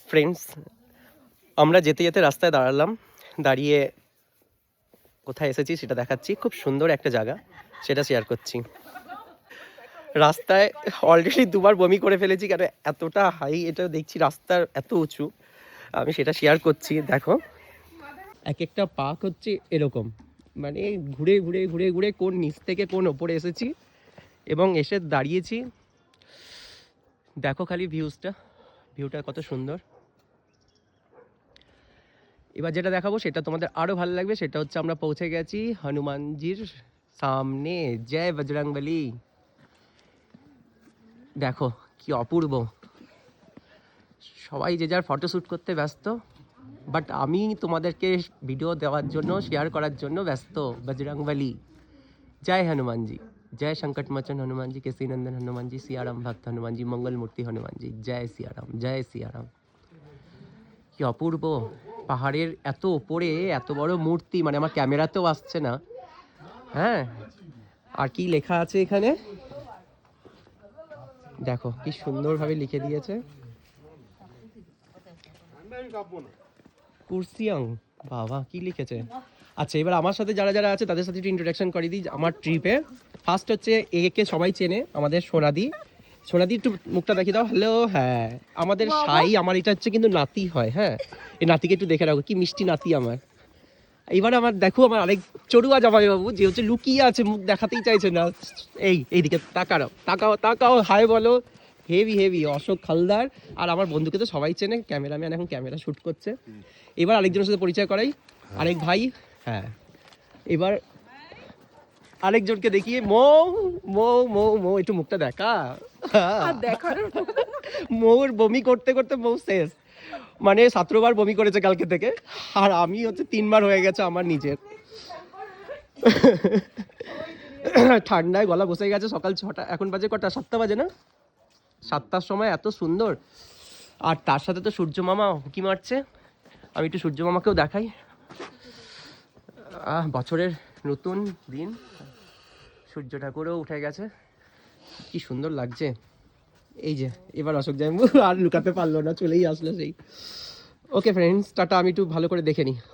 Friends, আমরা যেতে যেতে রাস্তায় দাঁড়ালাম, দাঁড়িয়ে কোথায় এসেছি সেটা দেখাচ্ছি। খুব সুন্দর একটা জায়গা, সেটা শেয়ার করছি। রাস্তায় অলরেডি দুবার বমি করে ফেলেছি, কারণ এতটা হাই, এটা দেখছি রাস্তার এত উঁচু। আমি সেটা শেয়ার করছি। দেখো, এক একটা পার্ক হচ্ছে এরকম, মানে ঘুরে ঘুরে ঘুরে ঘুরে কোন নিচ থেকে কোন ওপরে এসেছি এবং এসে দাঁড়িয়েছি। দেখো খালি ভিউটা কত সুন্দর। এবার যেটা দেখাবো সেটা তোমাদের আরও ভালো লাগবে, সেটা হচ্ছে আমরা পৌঁছে গেছি হনুমানজির সামনে। জয় বজরংবলী। দেখো কি অপূর্ব। সবাই যে যার ফটোশ্যুট করতে ব্যস্ত, বাট আমি তোমাদেরকে ভিডিও দেওয়ার জন্য, শেয়ার করার জন্য ব্যস্ত। বজরংবলী, জয় হনুমানজি, जय संकट मोचन हनुमान जी, केसी नंदन हनुमान जी, सियाराम भक्त हनुमान जी, मंगल मूर्ति हनुमान जी, जय सियाराम, जय सियाराम। কি অপূর্ব, পাহাড়ের এত উপরে এত বড় মূর্তি, মানে আমার ক্যামেরাতেও আসছে না। হ্যাঁ, আর কি লেখা আছে এখানে দেখো, কি সুন্দরভাবে লিখে দিয়েছে। কুরসিয়াং, বাবা কি লিখেছে। আচ্ছা, এবার আমার সাথে যারা যারা আছে তাদের সাথে একটু ইন্ট্রোডাকশন করে দিই। আমার ট্রিপে ফার্স্ট হচ্ছে, একে সবাই চেনে, আমাদের সোনাদি। সোনাদি একটু মুখটা দেখিয়ে দাও। হ্যালো। হ্যাঁ, আমাদের সাই, আমার এটা হচ্ছে কিন্তু নাতি হয়। হ্যাঁ, এই নাতিকে একটু দেখে রাখো, কি মিষ্টি নাতি আমার। এবার আমার দেখো, আমার আরেক চড়ুয়া জামাইবাবু, যে হচ্ছে লুকিয়ে আছে, মুখ দেখাতেই চাইছে না। এইদিকে তাকাও, তাকাও, তাকাও, হাই বলো। Heavy heavy Ashok Haldar. আর আমার বন্ধুকে তো সবাই চেনে, ক্যামেরাম্যান, এখন ক্যামেরা শ্যুট করছে। এবার আরেকজনের সাথে পরিচয় করাই, আরেক ভাই। হ্যাঁ, এবার আরেকজনকে দেখিয়ে মৌ, মৌ মৌ মৌ একটু মুখটা দেখা। মৌর বমি করতে করতে মৌ শেষ, মানে 17 বার বমি করেছে কালকে থেকে। আর আমি হচ্ছে 3 বার হয়ে গেছে আমার নিজের। ঠান্ডায় গলা বসে গেছে। সকাল 6টা, এখন বাজে কটা, 7টা বাজে না, 7টার সময় এত সুন্দর। আর তার সাথে তো সূর্য মামা উঁকি মারছে। আমি একটু সূর্য মামাকেও দেখাই। বছরের নতুন দিন, সূর্য ঠাকুরও উঠে গেছে, কি সুন্দর লাগছে। এই যে এবার অশোক জাম্বু আর লুকাতে পারলো না, চলেই আসলো সেই। Okay friends, tata. আমি একটু ভালো করে দেখে নিই।